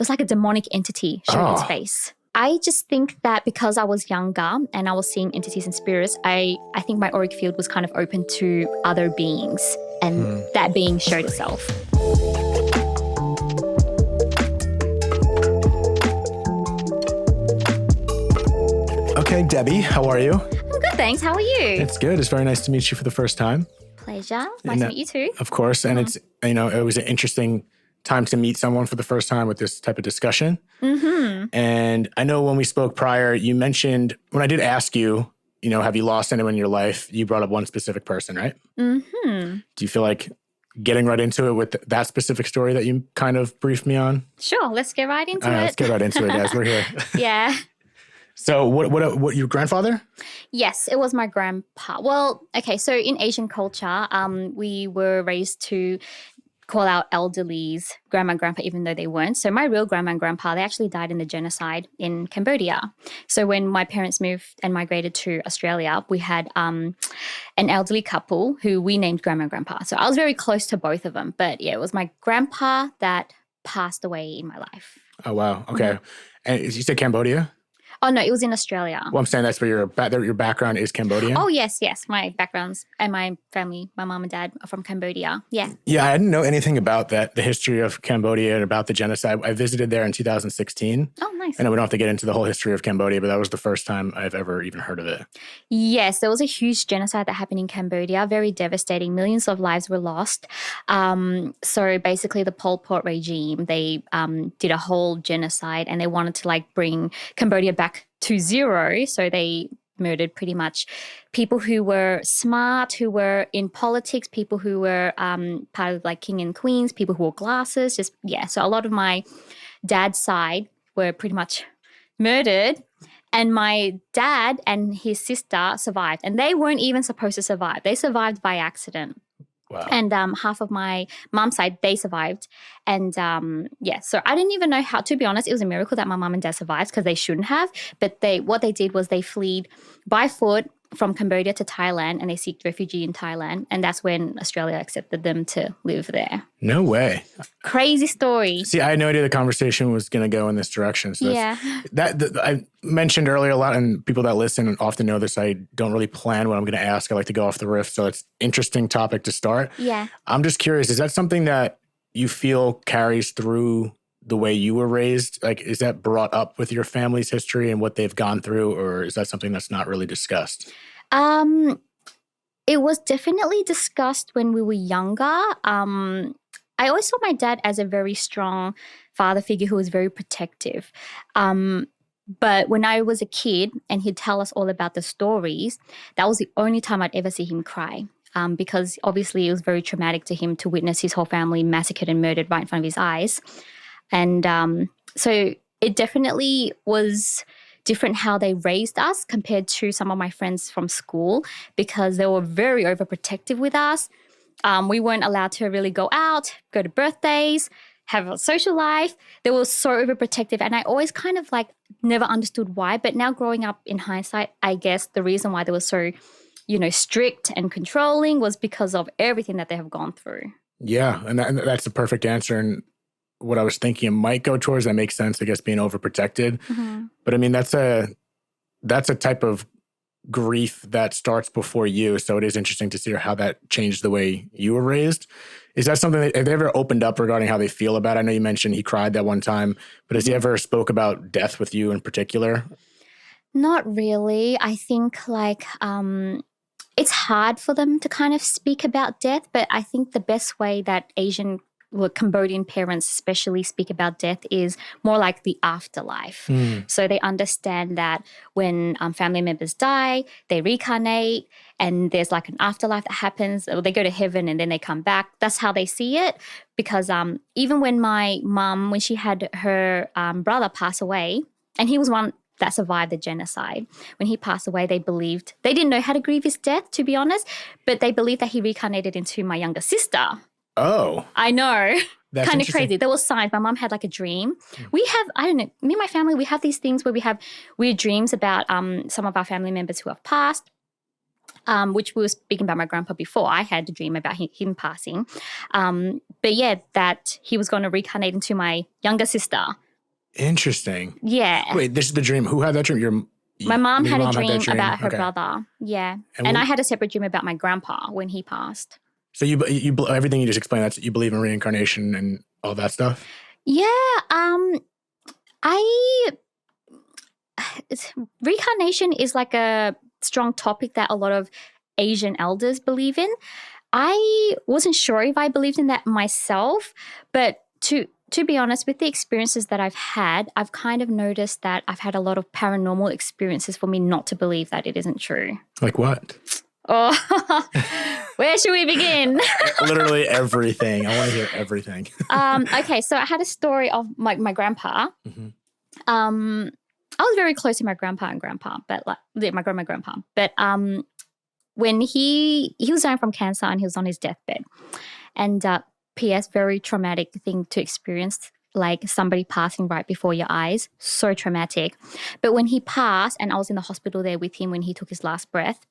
was like a demonic entity showing its face. I just think that because I was younger and I was seeing entities and spirits, I think my auric field was kind of open to other beings, and that being showed itself. Okay, Debbie, how are you? I'm good, thanks. How are you? It's good. It's very nice to meet you for the first time. Pleasure. Nice to meet you too. Of course. And it's, it was an interesting time to meet someone for the first time with this type of discussion. Mm-hmm. And I know when we spoke prior, you mentioned, when I did ask you, have you lost anyone in your life? You brought up one specific person, right? Mm-hmm. Do you feel like getting right into it with that specific story that you kind of briefed me on? Sure. Let's get right into it. Let's get right into it, guys. We're here. Yeah. So what your grandfather? Yes, it was my grandpa. Well, okay, so in Asian culture, we were raised to call our elderlies grandma and grandpa, even though they weren't. So my real grandma and grandpa, they actually died in the genocide in Cambodia. So when my parents moved and migrated to Australia, we had an elderly couple who we named grandma and grandpa. So I was very close to both of them. But yeah, it was my grandpa that passed away in my life. Oh, wow. Okay. Mm-hmm. And you said Cambodia? Oh, no, it was in Australia. Well, I'm saying that's where your background is Cambodian? Oh, yes. My backgrounds and my family, my mom and dad are from Cambodia. Yeah. Yeah, I didn't know anything about that, the history of Cambodia and about the genocide. I visited there in 2016. Oh, nice. And we don't have to get into the whole history of Cambodia, but that was the first time I've ever even heard of it. Yes, there was a huge genocide that happened in Cambodia, very devastating. Millions of lives were lost. So basically the Pol Pot regime, they did a whole genocide and they wanted to bring Cambodia back to zero. So they murdered pretty much people who were smart, who were in politics, people who were part of king and queens, people who wore glasses. So a lot of my dad's side were pretty much murdered. And my dad and his sister survived. And they weren't even supposed to survive. They survived by accident. Wow. And half of my mom's side, they survived. And so I didn't even know how, to be honest, it was a miracle that my mom and dad survived because they shouldn't have. But what they did was they fled by foot from Cambodia to Thailand and they sought refuge in Thailand. And that's when Australia accepted them to live there. No way. Crazy story. See, I had no idea the conversation was going to go in this direction. So yeah. I mentioned earlier a lot, and people that listen often know this, I don't really plan what I'm going to ask. I like to go off the riff. So it's an interesting topic to start. Yeah. I'm just curious, is that something that you feel carries through the way you were raised? Is that brought up with your family's history and what they've gone through, or is that something that's not really discussed? It was definitely discussed when we were younger. I always saw my dad as a very strong father figure who was very protective. But when I was a kid and he'd tell us all about the stories, that was the only time I'd ever see him cry. Because obviously it was very traumatic to him to witness his whole family massacred and murdered right in front of his eyes. And so it definitely was different how they raised us compared to some of my friends from school because they were very overprotective with us. We weren't allowed to really go out, go to birthdays, have a social life. They were so overprotective and I always kind of never understood why. But now growing up in hindsight, I guess the reason why they were so, strict and controlling was because of everything that they have gone through. Yeah, and that's the perfect answer. And what I was thinking it might go towards, that makes sense, I guess, being overprotected. Mm-hmm. But I mean, that's a type of grief that starts before you. So it is interesting to see how that changed the way you were raised. Is that something that have they ever opened up regarding how they feel about it? I know you mentioned he cried that one time, but has he ever spoke about death with you in particular? Not really. I think it's hard for them to kind of speak about death, but I think the best way that Cambodian parents especially speak about death is more like the afterlife. So they understand that when family members die, they reincarnate and there's an afterlife that happens. Or they go to heaven and then they come back. That's how they see it because even when my mom, when she had her brother pass away, and he was one that survived the genocide. When he passed away, they didn't know how to grieve his death, to be honest, but they believed that he reincarnated into my younger sister. Oh. I know. That's kind of crazy. There was signs. My mom had a dream. We have, I don't know, me and my family, we have these things where we have weird dreams about some of our family members who have passed, which we were speaking about my grandpa before. I had a dream about him passing. But yeah, that he was going to reincarnate into my younger sister. Interesting. Yeah. Wait, this is the dream. Who had that dream? My mom had a dream that about her Okay. brother. Yeah. And I had a separate dream about my grandpa when he passed. So you everything you just explained, that's you believe in reincarnation and all that stuff? Yeah. Reincarnation is like a strong topic that a lot of Asian elders believe in. I wasn't sure if I believed in that myself, but to be honest, with the experiences that I've had, I've kind of noticed that I've had a lot of paranormal experiences for me not to believe that it isn't true. Like what? Oh, where should we begin? Literally everything. I want to hear everything. Okay, so I had a story of my grandpa. Mm-hmm. I was very close to my grandpa and grandpa, but my grandma and grandpa. But when he was dying from cancer and he was on his deathbed, and P.S. very traumatic thing to experience, like somebody passing right before your eyes, so traumatic. But when he passed, and I was in the hospital there with him when he took his last breath,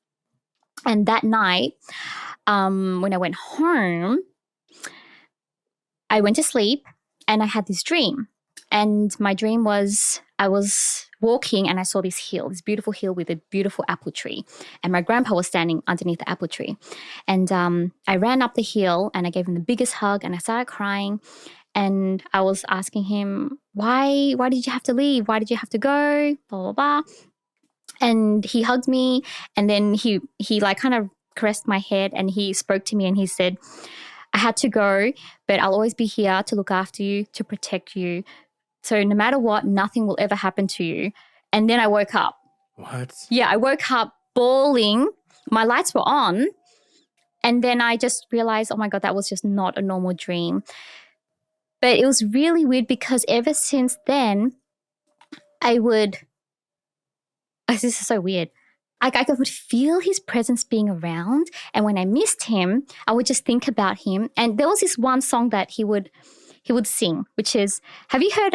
and that night, when I went home, I went to sleep and I had this dream. And my dream was I was walking and I saw this hill, this beautiful hill with a beautiful apple tree. And my grandpa was standing underneath the apple tree. And I ran up the hill and I gave him the biggest hug and I started crying. And I was asking him, why did you have to leave? Why did you have to go? Blah, blah, blah. And he hugged me and then he like kind of caressed my head and he spoke to me and he said, I had to go, but I'll always be here to look after you, to protect you. So no matter what, nothing will ever happen to you. And then I woke up. What? Yeah, I woke up bawling. My lights were on. And then I just realized, oh my God, that was just not a normal dream. But it was really weird because ever since then, this is so weird. I would feel his presence being around. And when I missed him, I would just think about him. And there was this one song that he would sing, which is, have you heard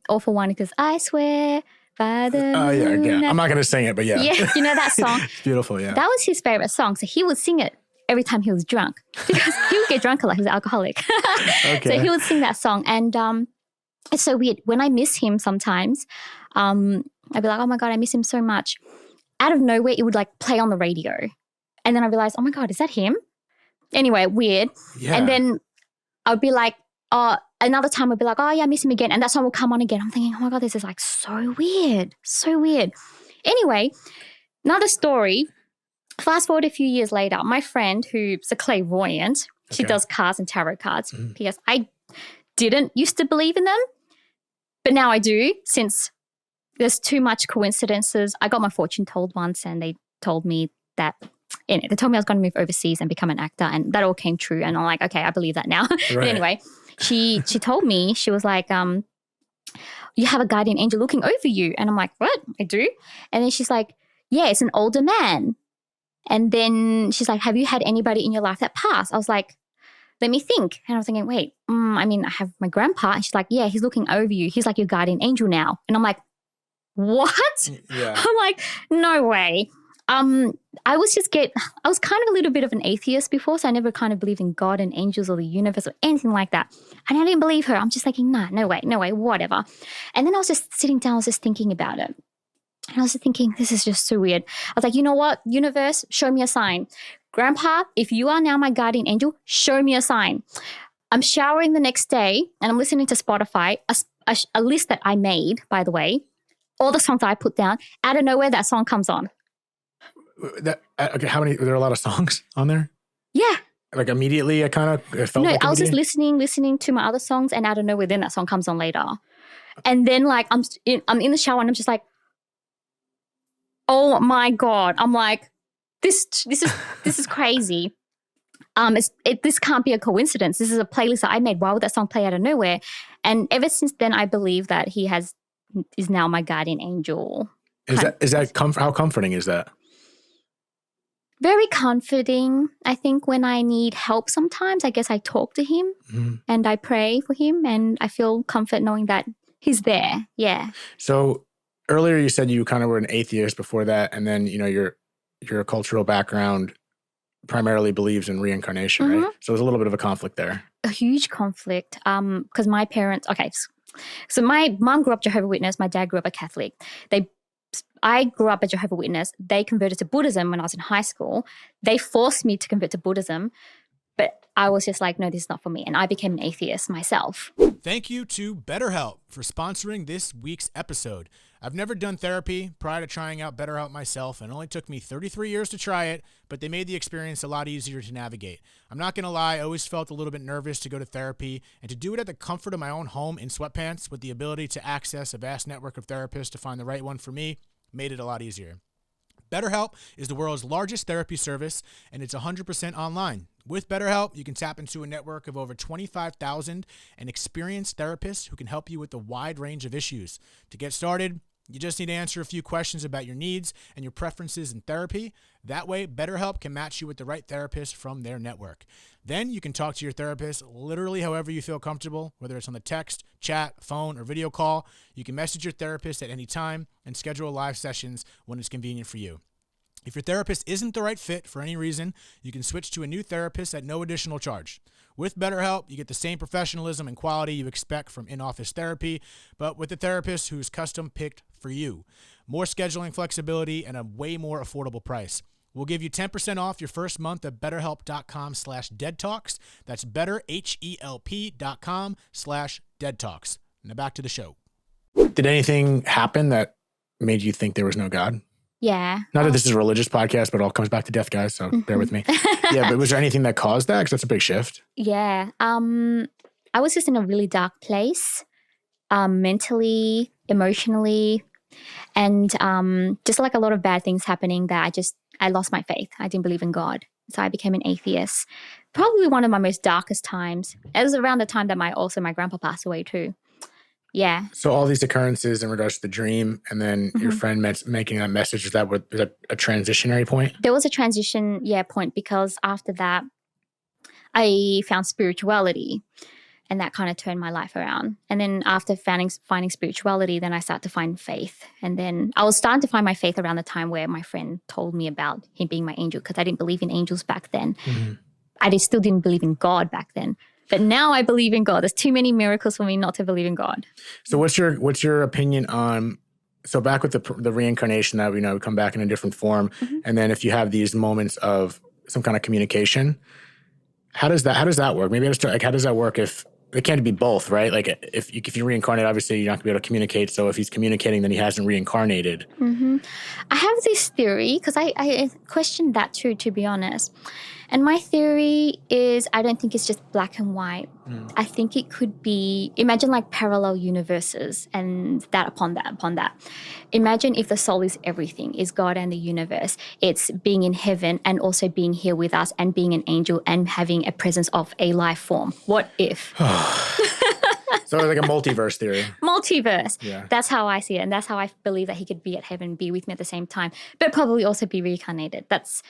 All for One? It goes, I swear by the moon. Yeah. I'm not going to sing it, but yeah. Yeah, you know that song? It's beautiful, yeah. That was his favorite song. So he would sing it every time he was drunk because he would get drunk a lot. He was an alcoholic. Okay. So he would sing that song. And it's so weird. When I miss him sometimes, I'd be like, oh my God, I miss him so much. Out of nowhere, it would like play on the radio. And then I realized, oh my God, is that him? Anyway, weird. Yeah. And then I'd be like, another time I'd be like, oh yeah, I miss him again. And that song will come on again. I'm thinking, oh my God, this is like so weird. So weird. Anyway, another story. Fast forward a few years later, my friend who's a clairvoyant, she does cards and tarot cards. Mm-hmm. P.S. I didn't used to believe in them, but now I do since there's too much coincidences. I got my fortune told once and they told me that, they told me I was going to move overseas and become an actor and that all came true. And I'm like, okay, I believe that now. Right. But anyway, she told me, she was like, you have a guardian angel looking over you. And I'm like, what? I do? And then she's like, yeah, it's an older man. And then she's like, have you had anybody in your life that passed? I was like, let me think. And I was thinking, wait, I have my grandpa. And she's like, yeah, he's looking over you. He's like your guardian angel now. And I'm like, what? Yeah. I'm like, no way. I was kind of a little bit of an atheist before, so I never kind of believed in God and angels or the universe or anything like that. And I didn't believe her. I'm just thinking, nah, no way, whatever. And then I was just sitting down, I was just thinking about it. And I was just thinking, this is just so weird. I was like, you know what, universe, show me a sign. Grandpa, if you are now my guardian angel, show me a sign. I'm showering the next day and I'm listening to Spotify, a list that I made, by the way, all the songs I put down. Out of nowhere, that song comes on. Okay, how many? Are there a lot of songs on there? Yeah. Like immediately, I felt like I was just listening to my other songs, and out of nowhere, then that song comes on later. And then, like, I'm in the shower, and I'm just like, oh my God! I'm like, this is crazy. This can't be a coincidence. This is a playlist that I made. Why would that song play out of nowhere? And ever since then, I believe that he is now my guardian angel. How comforting is that? Very comforting. I think when I need help sometimes, I guess I talk to him and I pray for him and I feel comfort knowing that he's there. Yeah. So earlier you said you kind of were an atheist before that, and then, your cultural background primarily believes in reincarnation, right? So there's a little bit of a conflict there. A huge conflict because my parents, So my mom grew up Jehovah's Witness. My dad grew up a Catholic. I grew up a Jehovah's Witness. They converted to Buddhism when I was in high school. They forced me to convert to Buddhism, but I was just like, no, this is not for me. And I became an atheist myself. Thank you to BetterHelp for sponsoring this week's episode. I've never done therapy prior to trying out BetterHelp myself, and it only took me 33 years to try it, but they made the experience a lot easier to navigate. I'm not going to lie, I always felt a little bit nervous to go to therapy, and to do it at the comfort of my own home in sweatpants with the ability to access a vast network of therapists to find the right one for me made it a lot easier. BetterHelp is the world's largest therapy service, and it's 100% online. With BetterHelp, you can tap into a network of over 25,000 and experienced therapists who can help you with a wide range of issues. To get started, you just need to answer a few questions about your needs and your preferences in therapy. That way, BetterHelp can match you with the right therapist from their network. Then you can talk to your therapist literally however you feel comfortable, whether it's on the text, chat, phone, or video call. You can message your therapist at any time and schedule live sessions when it's convenient for you. If your therapist isn't the right fit for any reason, you can switch to a new therapist at no additional charge. With BetterHelp, you get the same professionalism and quality you expect from in-office therapy, but with a therapist who's custom-picked for you. More scheduling flexibility and a way more affordable price. We'll give you 10% off your first month at betterhelp.com/deadtalks. That's betterhelp.com/deadtalks. Now back to the show. Did anything happen that made you think there was no God? Yeah. Not that this is a religious podcast, but it all comes back to death, guys, so bear with me. Yeah, but was there anything that caused that? Because that's a big shift. Yeah. I was just in a really dark place, mentally, emotionally, and just like a lot of bad things happening that I lost my faith. I didn't believe in God. So I became an atheist. Probably one of my most darkest times. It was around the time that my grandpa passed away too. Yeah. So all these occurrences in regards to the dream and then your friend making that message, is that a transitionary point? There was a transition, point, because after that, I found spirituality and that kind of turned my life around. And then after finding spirituality, then I started to find faith. And then I was starting to find my faith around the time where my friend told me about him being my angel, because I didn't believe in angels back then. I still didn't believe in God back then. But now I believe in God. There's too many miracles for me not to believe in God. So what's your opinion on, so back with the reincarnation that we come back in a different form, and then if you have these moments of some kind of communication, how does that work? Maybe how does that work if it can't be both, right? Like if you reincarnate, obviously you're not going to be able to communicate. So if he's communicating, then he hasn't reincarnated. I have this theory, because I questioned that too, to be honest. And my theory is I don't think it's just black and white. I think it could be, imagine like parallel universes and that upon that. Imagine if the soul is everything, is God and the universe. It's being in heaven and also being here with us and being an angel and having a presence of a life form. What if? So it's like a multiverse theory. Multiverse. Yeah. That's how I see it. And that's how I believe that he could be at heaven, be with me at the same time, but probably also be reincarnated. That's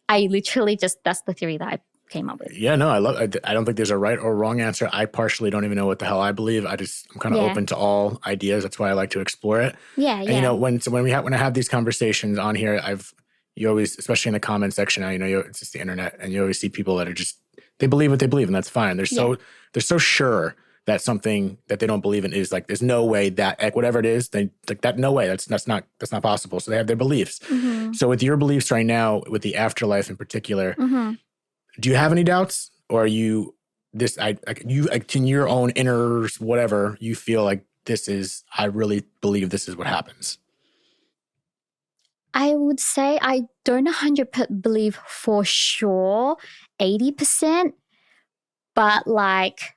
the theory that I came up with. Yeah, no, I don't think there's a right or wrong answer. I partially don't even know what the hell I believe. I'm kind of open to all ideas. That's why I like to explore it. Yeah. And when I have these conversations on here, you always, especially in the comment section, it's just the internet, and you always see people that are they believe what they believe, and that's fine. They're so sure that something that they don't believe in is like, there's no way that, like, whatever it is, they like that. No way, that's not possible. So they have their beliefs. So with your beliefs right now, with the afterlife in particular, do you have any doubts, or are you in your in your inner whatever you feel like I really believe this is what happens? I would say I don't 100% believe for sure, 80%, but like,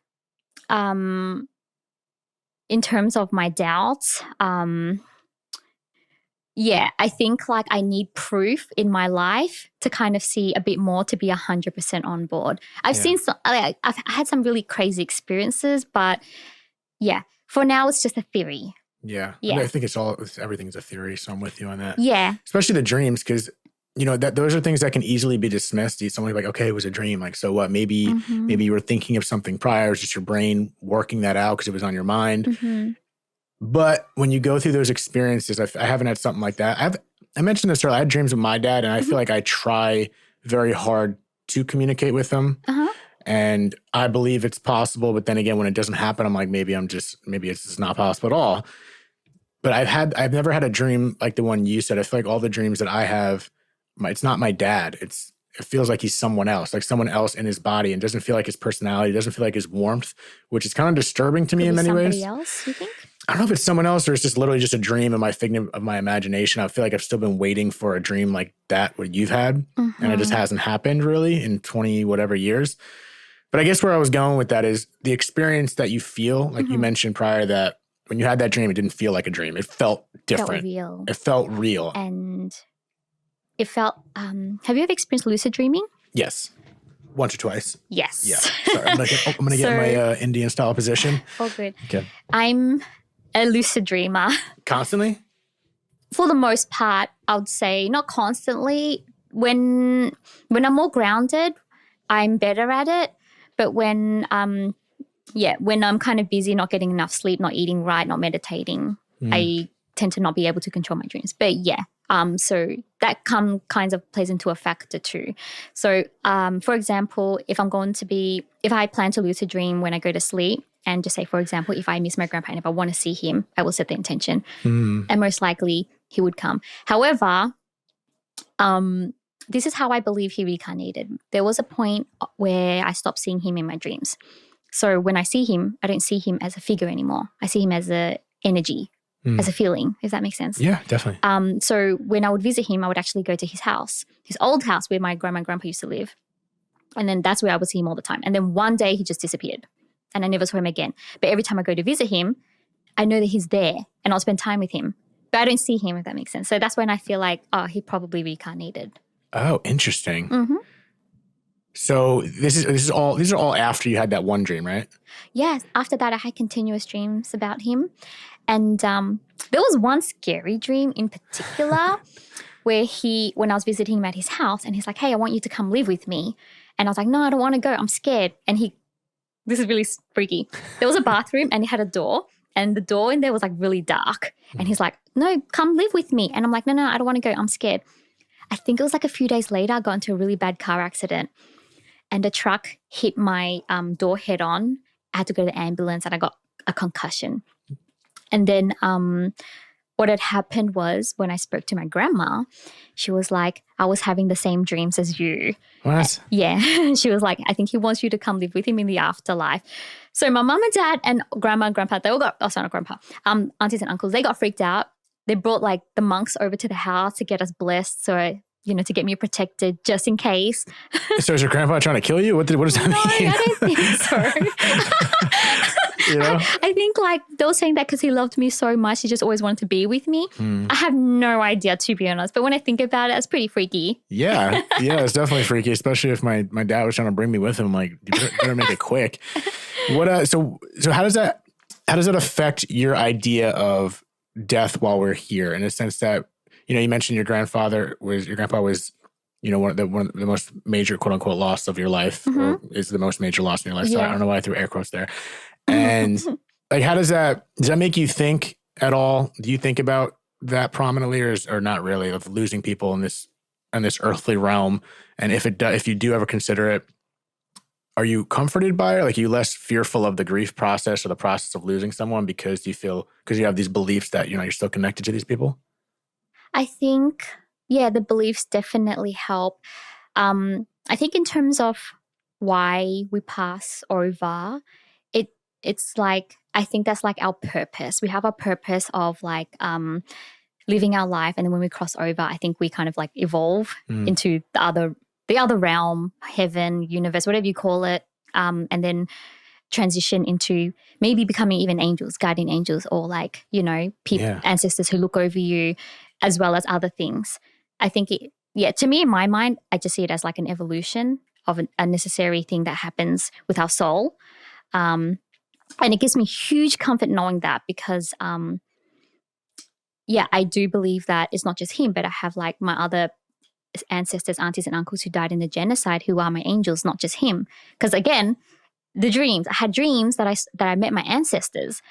in terms of my doubts, I think like I need proof in my life to kind of see a bit more to be 100% on board. I've had some really crazy experiences, but for now it's just a theory. Yeah. I think everything's a theory, so I'm with you on that. Yeah. Especially the dreams, because those are things that can easily be dismissed. Someone like, okay, it was a dream. Like, so what? Maybe you were thinking of something prior. It's just your brain working that out because it was on your mind. But when you go through those experiences, I haven't had something like that. I mentioned this earlier. I had dreams with my dad, and I feel like I try very hard to communicate with him. And I believe it's possible, but then again, when it doesn't happen, I'm like, maybe it's just not possible at all. But I've never had a dream like the one you said. I feel like all the dreams that I have, it's not my dad. It feels like he's someone else, like someone else in his body, and doesn't feel like his personality, doesn't feel like his warmth, which is kind of disturbing to me in many ways. Somebody else, you think? I don't know if it's someone else or it's just literally just a dream of my figment of my imagination. I feel like I've still been waiting for a dream like that, what you've had, and it just hasn't happened really in 20 whatever years. But I guess where I was going with that is the experience that you feel, like you mentioned prior, that when you had that dream, it didn't feel like a dream. It felt different. It felt real. And it felt, have you ever experienced lucid dreaming? Yes. Once or twice. Yes. Yeah. Sorry, I'm gonna get my Indian style position. Oh, good. Okay. I'm a lucid dreamer. Constantly? For the most part, I would say not constantly. When I'm more grounded, I'm better at it. But when I'm kind of busy, not getting enough sleep, not eating right, not meditating, I tend to not be able to control my dreams. But so that kind of plays into a factor too. So, for example, if I plan to lucid dream when I go to sleep, and just say, for example, if I miss my grandpa and if I want to see him, I will set the intention, and most likely he would come. However, this is how I believe he reincarnated. There was a point where I stopped seeing him in my dreams. So when I see him, I don't see him as a figure anymore. I see him as an energy, as a feeling, if that makes sense. Yeah, definitely. So when I would visit him, I would actually go to his house, his old house where my grandma and grandpa used to live. And then that's where I would see him all the time. And then one day he just disappeared and I never saw him again. But every time I go to visit him, I know that he's there and I'll spend time with him. But I don't see him, if that makes sense. So that's when I feel like, he probably reincarnated. Oh, interesting. So these are all after you had that one dream, right? Yes. After that, I had continuous dreams about him. And there was one scary dream in particular where when I was visiting him at his house and he's like, hey, I want you to come live with me. And I was like, no, I don't want to go. I'm scared. And this is really freaky. There was a bathroom and it had a door and the door in there was like really dark. And he's like, no, come live with me. And I'm like, no, I don't want to go. I'm scared. I think it was like a few days later, I got into a really bad car accident and a truck hit my door head on. I had to go to the ambulance and I got a concussion. And then what had happened was when I spoke to my grandma, she was like, I was having the same dreams as you. What? Yeah. She was like, I think he wants you to come live with him in the afterlife. So my mom and dad and grandma and grandpa, they all got, not grandpa, aunties and uncles, they got freaked out. They brought like the monks over to the house to get us blessed. So, to get me protected just in case. So is your grandpa trying to kill you? What does that mean? No, I don't think so. I think like they were saying that because he loved me so much, he just always wanted to be with me. I have no idea, to be honest. But when I think about it, it's pretty freaky. Yeah, it's definitely freaky, especially if my dad was trying to bring me with him. I'm like, you better make it quick. What? So how does that affect your idea of death while we're here? In a sense that you mentioned your grandpa was one of the most major quote unquote loss of your life, or is the most major loss in your life. So I don't know why I threw air quotes there. And like, how does that make you think at all? Do you think about that prominently, or not really, of losing people in this earthly realm? And if you do ever consider it, are you comforted by it? Like, are you less fearful of the grief process or the process of losing someone because you have these beliefs that you're still connected to these people? I think, the beliefs definitely help. I think in terms of why we pass over, it's like, I think that's like our purpose. We have a purpose of like living our life, and then when we cross over, I think we kind of like evolve into the other realm, heaven, universe, whatever you call it, and then transition into maybe becoming even angels, guardian angels, or like people, ancestors who look over you, as well as other things. I think to me, in my mind, I just see it as like an evolution of a necessary thing that happens with our soul. And it gives me huge comfort knowing that because, I do believe that it's not just him, but I have like my other ancestors, aunties and uncles who died in the genocide who are my angels, not just him. Because again, I had dreams that I met my ancestors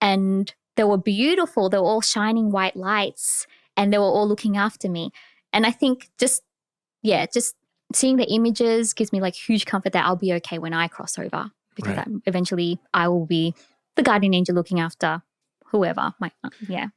and they were beautiful. They were all shining white lights and they were all looking after me. And I think just seeing the images gives me like huge comfort that I'll be okay when I cross over, because eventually I will be the guardian angel looking after whoever.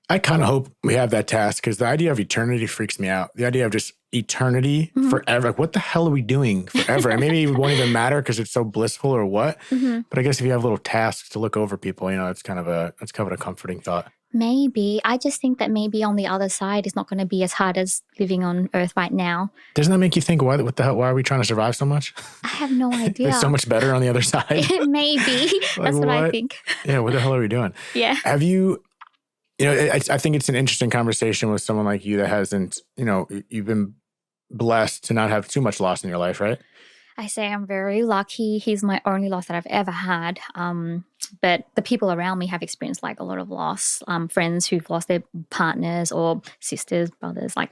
I kind of hope we have that task, because the idea of eternity freaks me out. The idea of just eternity forever. Like, what the hell are we doing forever? And maybe it won't even matter because it's so blissful or what. But I guess if you have little tasks to look over people, it's kind of a comforting thought. Maybe. I just think that maybe on the other side it's not going to be as hard as living on Earth right now. Doesn't that make you think, what the hell? Why are we trying to survive so much? I have no idea. It's so much better on the other side. Maybe. That's what I think. Yeah, what the hell are we doing? Yeah. Have you, I think it's an interesting conversation with someone like you that hasn't, you've been blessed to not have too much loss in your life, right? I say I'm very lucky. He's my only loss that I've ever had. But the people around me have experienced like a lot of loss. Friends who've lost their partners or sisters, brothers. Like,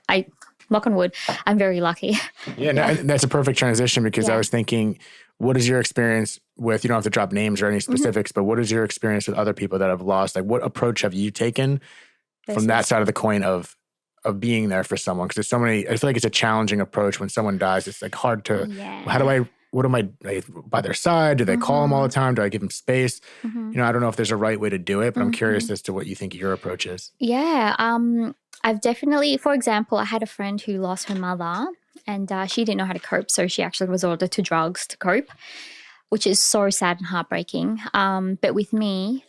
knock on wood, I'm very lucky. Yeah, no, that's a perfect transition, because I was thinking, what is your experience with, you don't have to drop names or any specifics, but what is your experience with other people that have lost? Like, what approach have you taken from that side of the coin of being there for someone? Because there's so many, I feel like it's a challenging approach when someone dies. It's like hard to, what am I by their side? Do they call them all the time? Do I give them space? I don't know if there's a right way to do it, but I'm curious as to what you think your approach is. Yeah. I've definitely, for example, I had a friend who lost her mother, and she didn't know how to cope. So she actually resorted to drugs to cope, which is so sad and heartbreaking. But with me,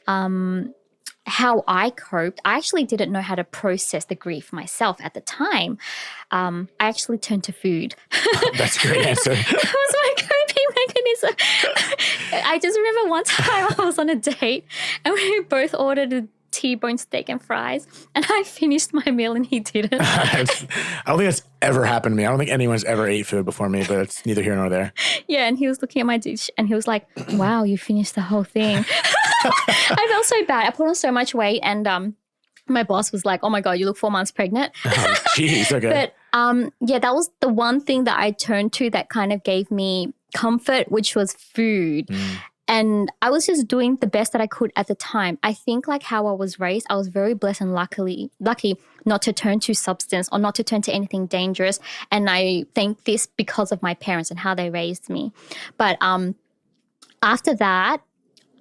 how I coped, I actually didn't know how to process the grief myself at the time. I actually turned to food. That's a great answer. It was my coping mechanism. I just remember one time I was on a date and we both ordered a T-bone steak and fries, and I finished my meal and he didn't. I don't think that's ever happened to me. I don't think anyone's ever ate food before me, but it's neither here nor there. Yeah, and he was looking at my dish and he was like, wow, you finished the whole thing. I felt so bad. I put on so much weight, and my boss was like, oh my God, you look 4 months pregnant. Oh, jeez, okay. But that was the one thing that I turned to that kind of gave me comfort, which was food. And I was just doing the best that I could at the time. I think like how I was raised, I was very blessed and lucky not to turn to substance or not to turn to anything dangerous. And I thank this because of my parents and how they raised me. But after that,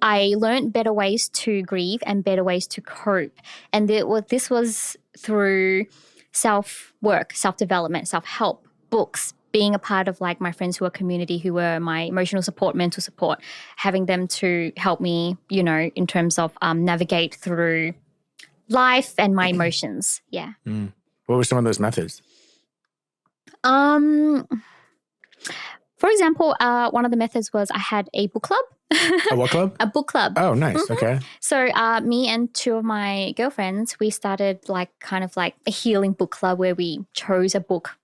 I learned better ways to grieve and better ways to cope. And this was through self-work, self-development, self-help, books, being a part of like my friends who are community, who were my emotional support, mental support, having them to help me, in terms of navigate through life and my emotions. Yeah. What were some of those methods? For example, one of the methods was I had a book club. A what club? A book club. Oh, nice. Okay. So me and two of my girlfriends, we started like kind of like a healing book club where we chose a book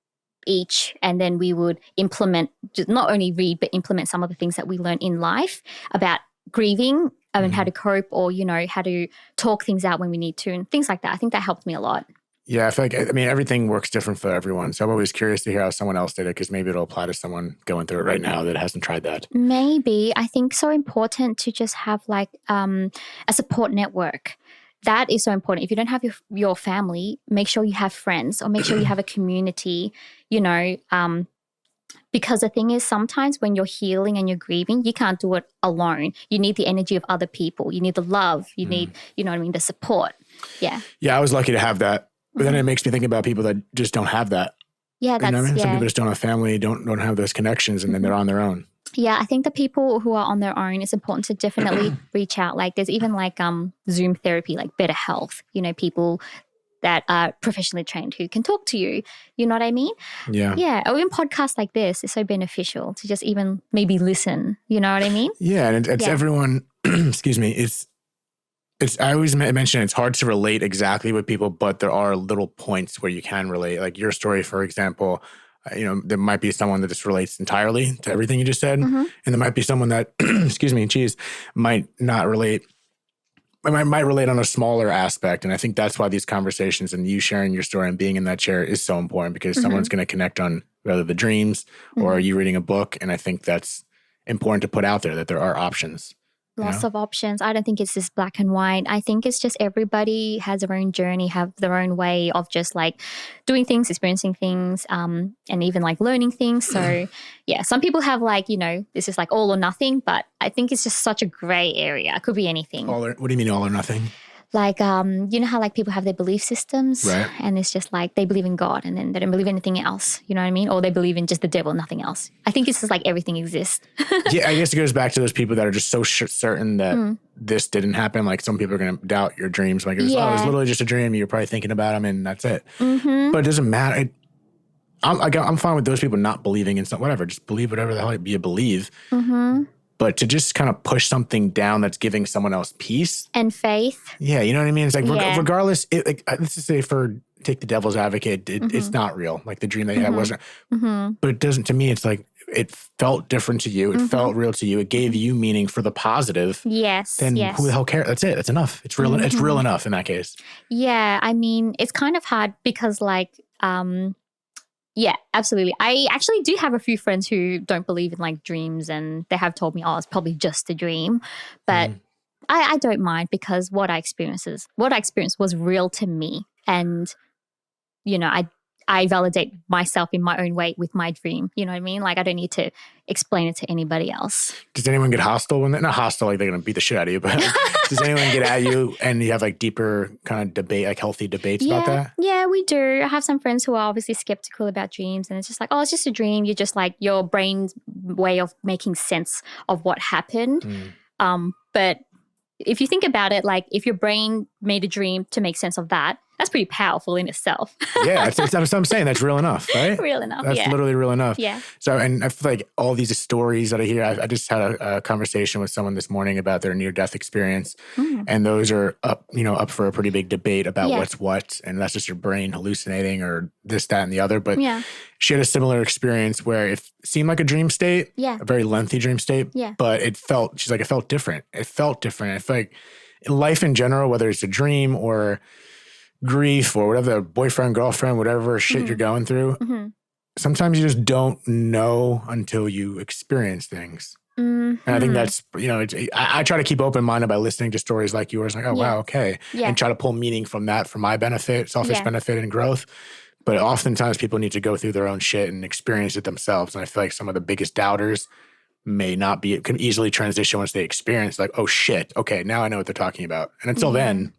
each, and then we would implement, just not only read, but implement some of the things that we learned in life about grieving and how to cope, or, how to talk things out when we need to and things like that. I think that helped me a lot. Yeah, I feel like, everything works different for everyone. So I'm always curious to hear how someone else did it, because maybe it'll apply to someone going through it right now that hasn't tried that. Maybe. I think so important to just have like a support network. That is so important. If you don't have your family, make sure you have friends, or make sure you have a community, because the thing is, sometimes when you're healing and you're grieving, you can't do it alone. You need the energy of other people. You need the love. You need, the support. Yeah. Yeah, I was lucky to have that. But then it makes me think about people that just don't have that. Yeah, that's, Some people just don't have family, don't have those connections, and then they're on their own. Yeah, I think the people who are on their own, it's important to definitely reach out. Like there's even like Zoom therapy, like Better Health, people that are professionally trained who can talk to you. You know what I mean? Yeah. Yeah. Or even podcasts like this is so beneficial to just even maybe listen. You know what I mean? Yeah. And it's everyone, excuse me, it's I always mention it's hard to relate exactly with people, but there are little points where you can relate. Like your story, for example, there might be someone that just relates entirely to everything you just said. And there might be someone that, might not relate. Might relate on a smaller aspect. And I think that's why these conversations and you sharing your story and being in that chair is so important, because someone's going to connect on whether the dreams or you reading a book. And I think that's important to put out there, that there are options. Lots of options. I don't think it's just black and white. I think it's just everybody has their own journey, have their own way of just like doing things, experiencing things, and even like learning things. So yeah, some people have like, this is like all or nothing, but I think it's just such a gray area. It could be anything. What do you mean all or nothing? Like, you know how like people have their belief systems, right? And it's just like they believe in God and then they don't believe in anything else. You know what I mean? Or they believe in just the devil, nothing else. I think it's just like everything exists. Yeah, I guess it goes back to those people that are just so certain that this didn't happen. Like some people are going to doubt your dreams. Like, it was literally just a dream. You're probably thinking about them and that's it. Mm-hmm. But it doesn't matter. I'm fine with those people not believing in something, whatever. Just believe whatever the hell you believe. Mm-hmm. But to just kind of push something down that's giving someone else peace. And faith. Yeah, you know what I mean? It's like, regardless, let's just say take the devil's advocate, it's not real. Like the dream they had wasn't. Mm-hmm. But it doesn't, to me, it's like, it felt different to you. It felt real to you. It gave you meaning for the positive. Yes. Then who the hell cares? That's it. That's enough. It's real. It's real enough in that case. Yeah. I mean, it's kind of hard because like, yeah, absolutely. I actually do have a few friends who don't believe in like dreams and they have told me, it's probably just a dream. But I don't mind because what I experienced was real to me. And, I validate myself in my own way with my dream. You know what I mean? Like I don't need to explain it to anybody else. Does anyone get hostile when they're not hostile, like they're going to beat the shit out of you, but does anyone get at you and you have like deeper kind of debate, like healthy debates about that? Yeah, we do. I have some friends who are obviously skeptical about dreams and it's just like, it's just a dream. You're just like your brain's way of making sense of what happened. But if you think about it, like if your brain made a dream to make sense of that, that's pretty powerful in itself. Yeah, that's what I'm saying. That's real enough, right? Real enough, That's literally real enough. Yeah. So, and I feel like all these stories that I hear, I just had a conversation with someone this morning about their near-death experience. And those are up for a pretty big debate about what's what. And that's just your brain hallucinating or this, that, and the other. But she had a similar experience where it seemed like a dream state, a very lengthy dream state. Yeah. But she's like, it felt different. It felt different. I feel like life in general, whether it's a dream or grief or whatever, boyfriend, girlfriend, whatever shit you're going through, sometimes you just don't know until you experience things. And I think that's, I try to keep open-minded by listening to stories like yours, like, wow, okay. And try to pull meaning from that for my benefit, selfish benefit and growth. But oftentimes people need to go through their own shit and experience it themselves. And I feel like some of the biggest doubters can easily transition once they experience like, oh shit, okay, now I know what they're talking about. And until then,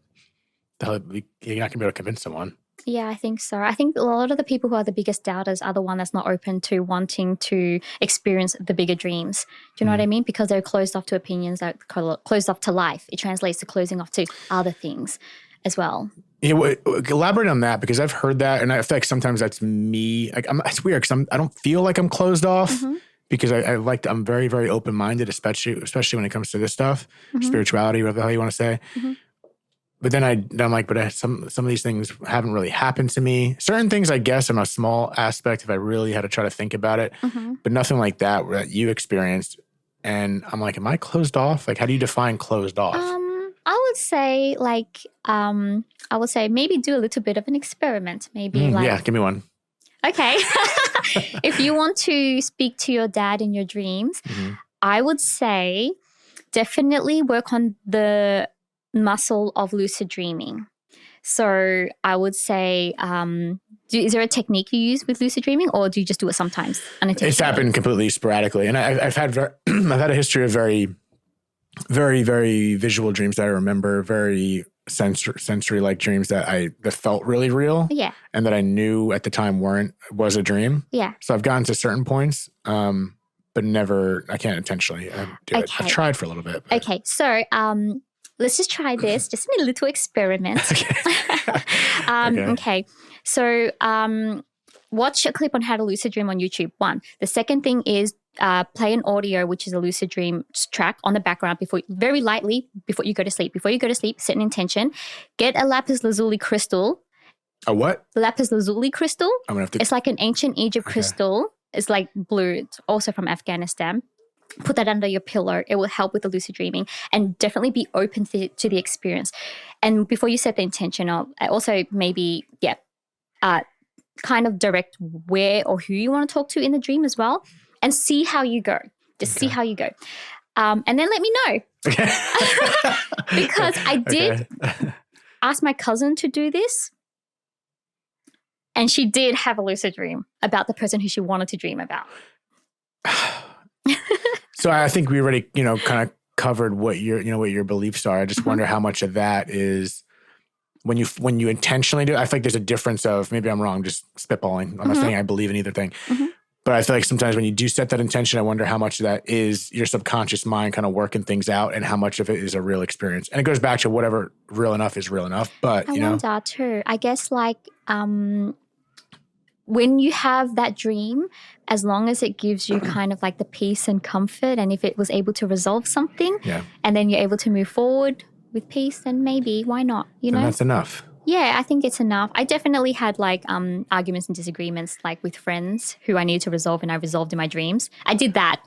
you're not going to be able to convince someone. Yeah, I think so. I think a lot of the people who are the biggest doubters are the one that's not open to wanting to experience the bigger dreams. Do you know what I mean? Because they're closed off to opinions, they're closed off to life. It translates to closing off to other things as well. Yeah, elaborate on that because I've heard that and I feel like sometimes that's me. Like it's weird because I don't feel like I'm closed off because I'm very, very open-minded, especially when it comes to this stuff, spirituality, whatever the hell you want to say. But then I'm like, but some of these things haven't really happened to me. Certain things, I guess, in a small aspect, if I really had to try to think about it, but nothing like that you experienced. And I'm like, am I closed off? Like, how do you define closed off? I would say maybe do a little bit of an experiment. Maybe yeah, give me one. Okay. If you want to speak to your dad in your dreams, I would say definitely work on the muscle of lucid dreaming. So I would say, is there a technique you use with lucid dreaming, or do you just do it sometimes? It's happened completely sporadically, and I've had I've had a history of very, very, very visual dreams that I remember, very sensory like dreams that felt really real, and that I knew at the time was a dream. Yeah. So I've gotten to certain points, but never. I can't intentionally do it. I've tried for a little bit. But. Okay, so. Let's just try this, just in a little experiment. Okay. So watch a clip on how to lucid dream on YouTube, one. The second thing is play an audio, which is a lucid dream track on the background very lightly before you go to sleep. Before you go to sleep, set an intention. Get a lapis lazuli crystal. A what? Lapis lazuli crystal. I'm gonna have to. It's like an ancient Egypt crystal. It's like blue. It's also from Afghanistan. Put that under your pillow. It will help with the lucid dreaming, and definitely be open to the experience. And before you set the intention, also maybe, kind of direct where or who you want to talk to in the dream as well, and see how you go. See how you go. and then let me know. Because I did ask my cousin to do this. And she did have a lucid dream about the person who she wanted to dream about. So I think we already, kind of covered what your beliefs are. I just wonder how much of that is when you intentionally do it. I feel like there's a difference of, maybe I'm wrong, just spitballing. I'm not saying I believe in either thing. But I feel like sometimes when you do set that intention, I wonder how much of that is your subconscious mind kind of working things out and how much of it is a real experience. And it goes back to whatever real enough is real enough. But, I wonder too. I guess when you have that dream, as long as it gives you kind of like the peace and comfort, and if it was able to resolve something, and then you're able to move forward with peace, then maybe, why not? Then that's enough. Yeah, I think it's enough. I definitely had arguments and disagreements with friends who I needed to resolve, and I resolved in my dreams. I did that.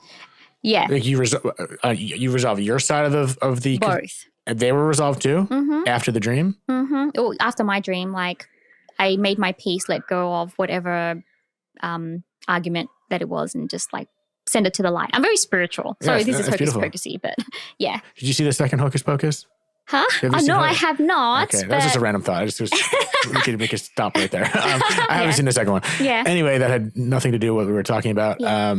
Yeah. Like you resolve your side of the both. And they were resolved too after the dream. Oh, after my dream, I made my peace, let go of whatever argument that it was, and just send it to the light. I'm very spiritual. Sorry, this is hocus pocusy, but yeah. Did you see the second hocus pocus? Huh? Oh, no, I have not. Okay, that was just a random thought. We could stop right there. I haven't seen the second one. Yeah. Anyway, that had nothing to do with what we were talking about. Yeah.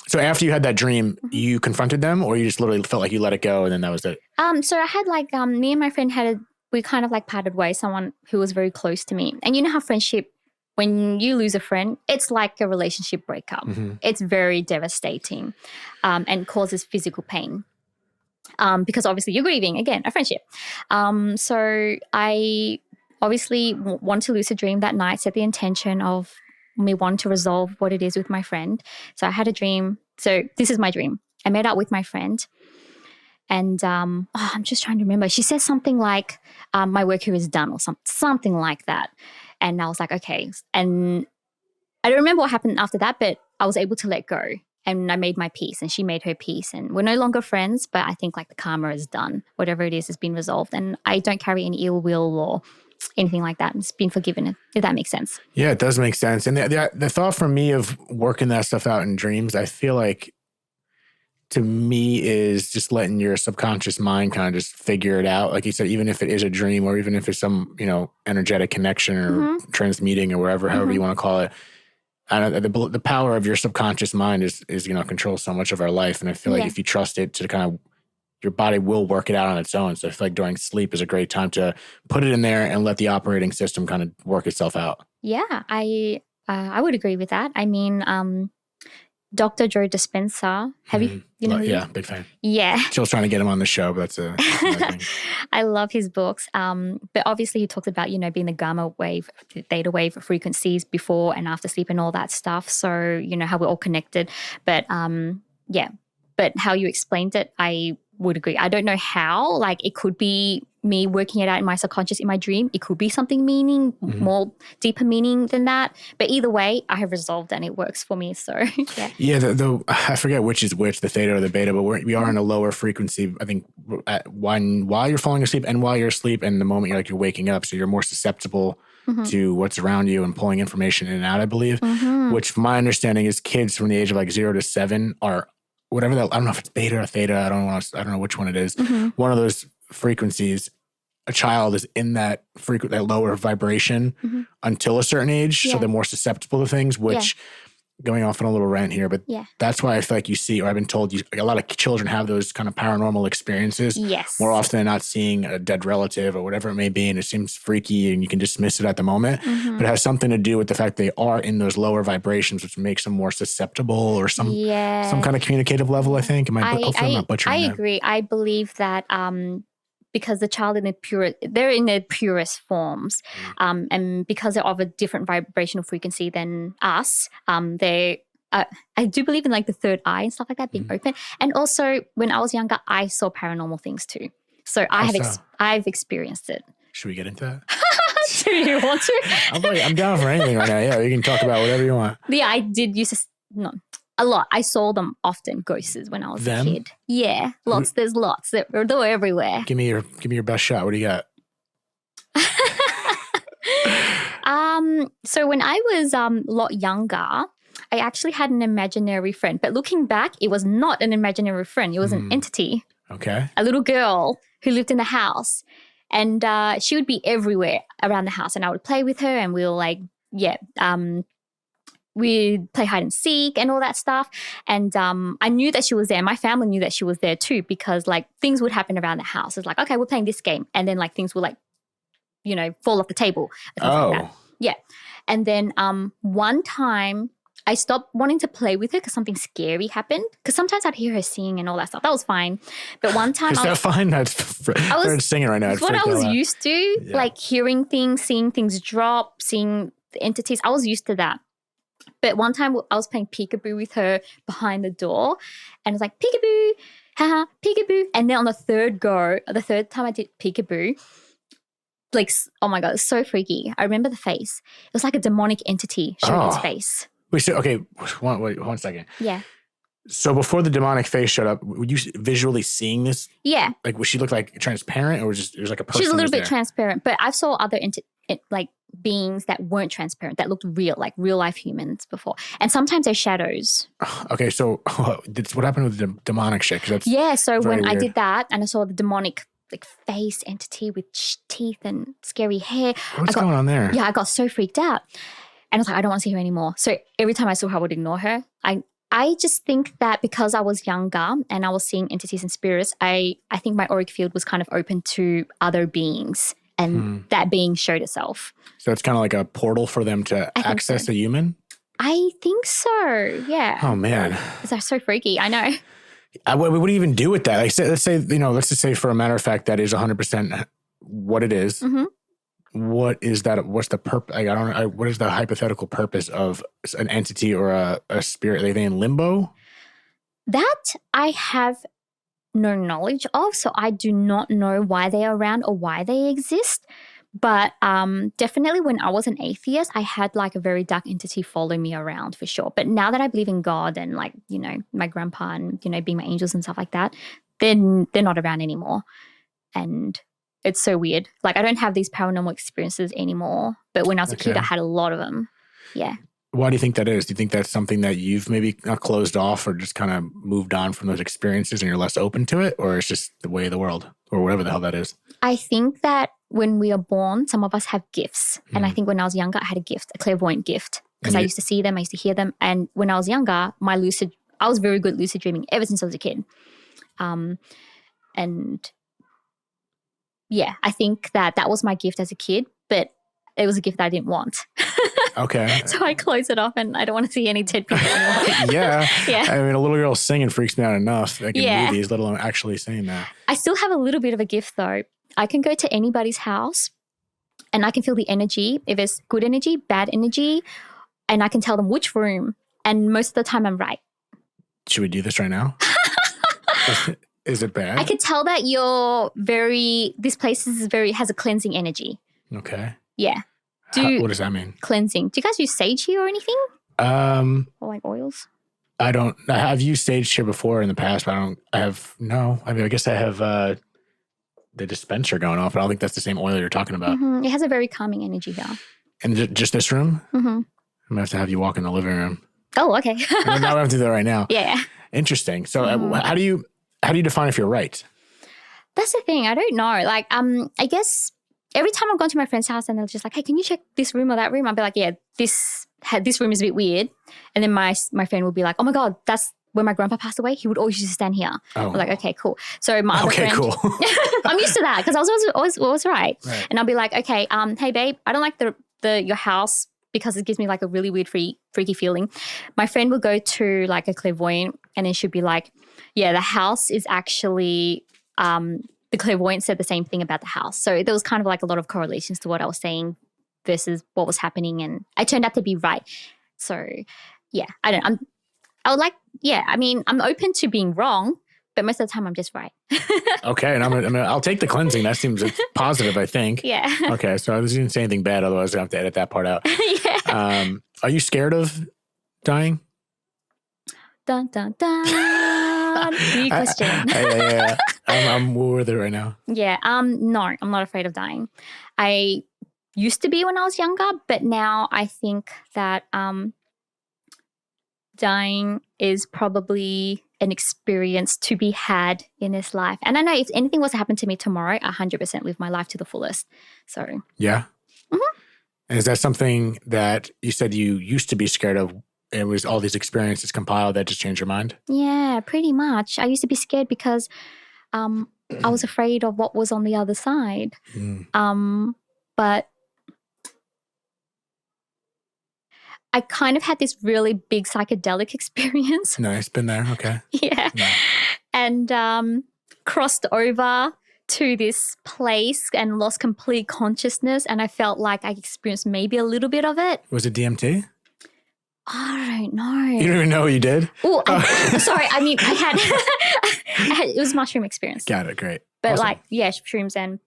So after you had that dream, you confronted them, or you just literally felt like you let it go and then that was it? So I had me and my friend we kind of parted ways, someone who was very close to me. And you know how friendship, when you lose a friend, it's like a relationship breakup. It's very devastating and causes physical pain. Because obviously you're grieving, again, a friendship. So I obviously want to lucid dream that night, set the intention of me wanting to resolve what it is with my friend. So I had a dream. So this is my dream. I met up with my friend and I'm just trying to remember. She said something like, my work here is done or something like that. And I was like, okay. And I don't remember what happened after that, but I was able to let go. And I made my peace and she made her peace. And we're no longer friends, but I think the karma is done. Whatever it is has been resolved. And I don't carry any ill will or anything like that. It's been forgiven, if that makes sense. Yeah, it does make sense. And the thought for me of working that stuff out in dreams, I feel like to me is just letting your subconscious mind kind of just figure it out. Like you said, even if it is a dream or even if it's some, energetic connection or transmuting or wherever, however you want to call it. The power of your subconscious mind is control so much of our life. And I feel like if you trust it to kind of, your body will work it out on its own. So I feel like during sleep is a great time to put it in there and let the operating system kind of work itself out. Yeah, I would agree with that. I mean, Dr. Joe Dispenza, have you know? Yeah, big fan. Yeah. Jill's trying to get him on the show, but that's another thing. I love his books. But obviously he talks about, being the gamma wave, theta wave frequencies before and after sleep and all that stuff. So, how we're all connected. But but how you explained it, I would agree. I don't know how, it could be me working it out in my subconscious in my dream. It could be something more deeper meaning than that. But either way, I have resolved and it works for me. So, yeah. Yeah, I forget which is which, the theta or the beta, but we are in a lower frequency, I think, while you're falling asleep and while you're asleep and the moment you're waking up. So you're more susceptible to what's around you and pulling information in and out, I believe, which from my understanding is kids from the age of 0 to 7 are whatever that, I don't know if it's beta or theta. I don't know which one it is. One of those frequencies, a child is in that that lower vibration until a certain age. So they're more susceptible to things, which going off on a little rant here, but that's why I feel like you see, or I've been told a lot of children have those kind of paranormal experiences. Yes. More often than not seeing a dead relative or whatever it may be. And it seems freaky and you can dismiss it at the moment, but it has something to do with the fact they are in those lower vibrations, which makes them more susceptible or some kind of communicative level, I think. Hopefully I'm not butchering that. I agree. I believe that, because the child they're in their purest forms, and because they're of a different vibrational frequency than us, I do believe in the third eye and stuff like that being open. And also, when I was younger, I saw paranormal things too. So I've experienced it. Should we get into that? Do you want to? I'm down for anything right now. Yeah, you can talk about whatever you want. Yeah, I did used to. A lot. I saw them often, ghosts, when I was a kid. Yeah, lots. There's lots. They're everywhere. Give me your best shot. What do you got? So when I was a lot younger, I actually had an imaginary friend. But looking back, it was not an imaginary friend. It was an entity. Okay. A little girl who lived in the house. And she would be everywhere around the house. And I would play with her and we'll we'd play hide and seek and all that stuff. And I knew that she was there. My family knew that she was there too because like things would happen around the house. It's like, okay, we're playing this game. And then like things will like, fall off the table. Like that. Yeah. And then one time I stopped wanting to play with her because something scary happened. Because sometimes I'd hear her sing and all that stuff. That was fine. But one time Is that fine? I was singing right now. It's what I was used to, like hearing things, seeing things drop, seeing the entities. I was used to that. But one time I was playing peekaboo with her behind the door and I was like, peekaboo, haha, peekaboo. And then on the third time I did peekaboo, like, oh my God, it's so freaky. I remember the face. It was like a demonic entity showing its face. Wait, so, okay, wait, 1 second. Yeah. So before the demonic face showed up, were you visually seeing this? Yeah. Like, would she look like transparent or just, it was like a person? She was a little bit transparent, but I saw other beings that weren't transparent, that looked real, like real life humans before. And sometimes they're shadows. Okay, so what happened with the demonic shit? So when I did that and I saw the demonic like face entity with teeth and scary hair. What's going on there? Yeah, I got so freaked out. And I was like, I don't want to see her anymore. So every time I saw her, I would ignore her. I just think that because I was younger and I was seeing entities and spirits, I think my auric field was kind of open to other beings. And that being showed itself. So it's kind of like a portal for them to access a human? I think so, yeah. Oh, man. It's so freaky, I know. What do you even do with that? Like, let's just say for a matter of fact, that is 100% what it is. Mm-hmm. What is that? What's the purpose? What is the hypothetical purpose of an entity or a spirit? Are they in limbo? That I have no knowledge of, so I do not know why they are around or why they exist. But definitely when I was an atheist, I had like a very dark entity follow me around for sure. But now that I believe in God and like, my grandpa and, being my angels and stuff like that, then they're not around anymore. And it's so weird. Like I don't have these paranormal experiences anymore. But when I was a kid, I had a lot of them. Yeah. Why do you think that is? Do you think that's something that you've maybe closed off or just kind of moved on from those experiences and you're less open to it? Or it's just the way of the world or whatever the hell that is? I think that when we are born, some of us have gifts. And I think when I was younger, I had a gift, a clairvoyant gift. Because I used to see them, I used to hear them. And when I was younger, I was very good at lucid dreaming ever since I was a kid. And yeah, I think that was my gift as a kid, but it was a gift that I didn't want. Okay. So I close it off and I don't want to see any dead people anymore. Yeah. I mean, a little girl singing freaks me out enough, like in movies, let alone actually saying that. I still have a little bit of a gift though. I can go to anybody's house and I can feel the energy, if it's good energy, bad energy, and I can tell them which room. And most of the time I'm right. Should we do this right now? Is it bad? I could tell that this place has a cleansing energy. Okay. Yeah. What does that mean? Cleansing. Do you guys use sage here or anything? Or like oils? I've used sage here before in the past, but I guess I have the dispenser going off, but I don't think that's the same oil you're talking about. Mm-hmm. It has a very calming energy here. And just this room? Mm-hmm. I'm going to have you walk in the living room. Oh, okay. Well, now we have to do that right now. Yeah. Interesting. So how do you define if you're right? That's the thing. I don't know. Like, I guess every time I've gone to my friend's house and they're just like, hey, can you check this room or that room? I'll be like, yeah, this room is a bit weird. And then my friend will be like, oh my God, that's when my grandpa passed away. He would always used to stand here. Oh. I'm like, okay, cool. So my other friend, cool. I'm used to that because I was always right. And I'll be like, okay, hey babe, I don't like your house because it gives me like a really weird freaky feeling. My friend will go to like a clairvoyant and then she'll be like, yeah, the house is actually the clairvoyant said the same thing about the house. So there was kind of like a lot of correlations to what I was saying versus what was happening. And I turned out to be right. So yeah, I'm open to being wrong, but most of the time I'm just right. Okay. And I'll take the cleansing. That seems positive, I think. Yeah. Okay. So I didn't say anything bad. Otherwise I have to edit that part out. Yeah. Are you scared of dying? Dun, dun, dun. New question. Yeah. I'm with it right now. Yeah. No, I'm not afraid of dying. I used to be when I was younger, but now I think that dying is probably an experience to be had in this life. And I know if anything was to happen to me tomorrow, 100% live my life to the fullest. So. Yeah. Mm-hmm. And is that something that you said you used to be scared of? It was all these experiences compiled that just changed your mind? Yeah, pretty much. I used to be scared because I was afraid of what was on the other side. But I kind of had this really big psychedelic experience. Nice. Been there. Okay. Yeah. Nice. And crossed over to this place and lost complete consciousness. And I felt like I experienced maybe a little bit of it. Was it DMT? I don't know. You don't even know what you did? Oh, sorry. I mean, I had, it was mushroom experience. Got it. Great. But Awesome. like, yeah, shrooms and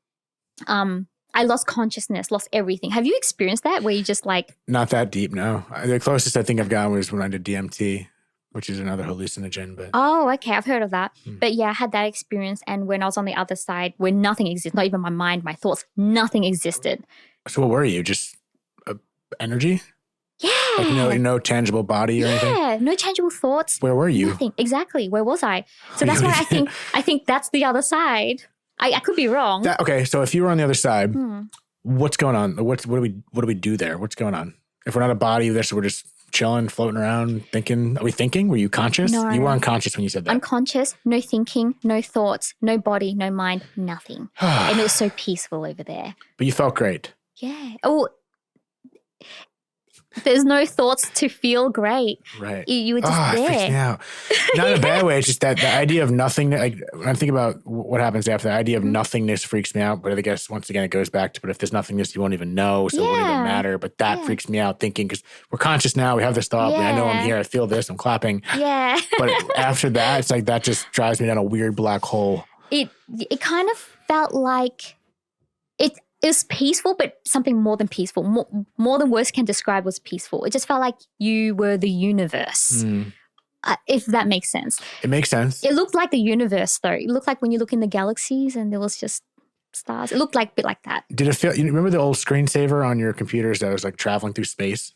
I lost consciousness, lost everything. Have you experienced that where you just like? Not that deep, no. The closest I think I've gotten was when I did DMT, which is another hallucinogen. But Oh, okay. I've heard of that. But yeah, I had that experience. And when I was on the other side where nothing existed, not even my mind, my thoughts, nothing existed. So what were you? Just energy? Yeah. Like no tangible body or anything? Yeah, no tangible thoughts. Where were you? Nothing. Exactly. Where was I? So that's why I think that's the other side. I could be wrong. Okay, so if you were on the other side, what's going on? What do we do there? What's going on? If we're not a body, so we're just chilling, floating around, thinking. Are we thinking? Were you conscious? No. You were unconscious when you said that. Unconscious, no thinking, no thoughts, no body, no mind, nothing. And it was so peaceful over there. But you felt great. Yeah. Oh, there's no thoughts to feel great. Right. You were just It freaks me there. out. Not in a bad way. It's just that the idea of nothingness, like when I think about what happens after, the idea of nothingness freaks me out. But I guess once again, it goes back to, but if there's nothingness, you won't even know. So it won't even matter. But that freaks me out thinking, because we're conscious now. We have this thought. I know I'm here. I feel this. I'm clapping. Yeah. But after that, it's like that just drives me down a weird black hole. It kind of felt like it was peaceful, but something more than peaceful. More than words can describe was peaceful. It just felt like you were the universe, if that makes sense. It makes sense. It looked like the universe, though. It looked like when you look in the galaxies and there was just stars. It looked like a bit like that. Did it feel, you remember the old screensaver on your computers that was like traveling through space?